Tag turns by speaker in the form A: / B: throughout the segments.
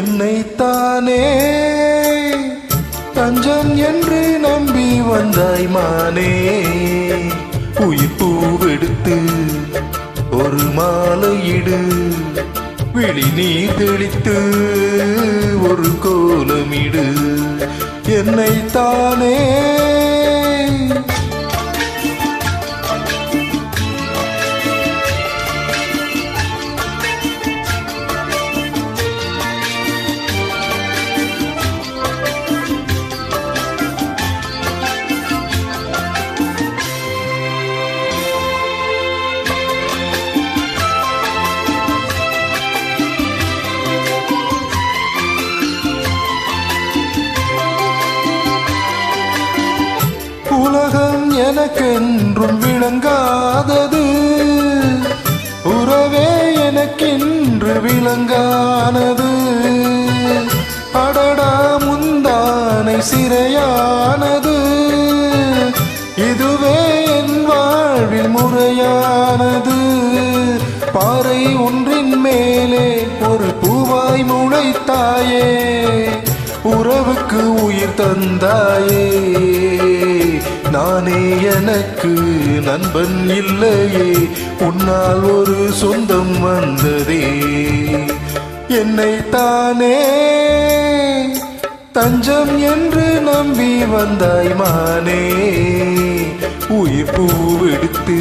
A: என்னைத்தானே தஞ்சம் என்று நம்பி வந்தாய் மானே. உயிர் பூவெடுத்து ஒரு மாலையிடு, விழி நீர் தெளித்து ஒரு கோலமிடு. என்னைத்தானே உலகம் எனக்கென்றும் விளங்காதது, உறவே எனக்கென்று விளங்கானது. அடடா முந்தானை சிறையானது, இதுவே என் வாழ்வில் முறையானது. பாறை ஒன்றின் மேலே ஒரு பூவாய் முளைத்தாயே, உறவுக்கு உயிர் தந்தாயே. நானே எனக்கு நண்பன் இல்லையே, உன்னால் ஒரு சொந்தம் வந்ததே. என்னைத்தானே தஞ்சம் என்று நம்பி வந்தாய் மானே. உயிர் பூவெடுத்து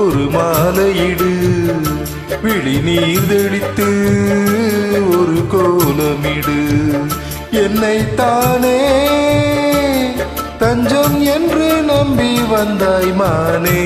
A: ஒரு மாலையிடு, விழி நீர் தெளித்து ஒரு கோலமிடு. என்னைத்தானே தஞ்சம் என்று நம்பி வந்தாய் மானே.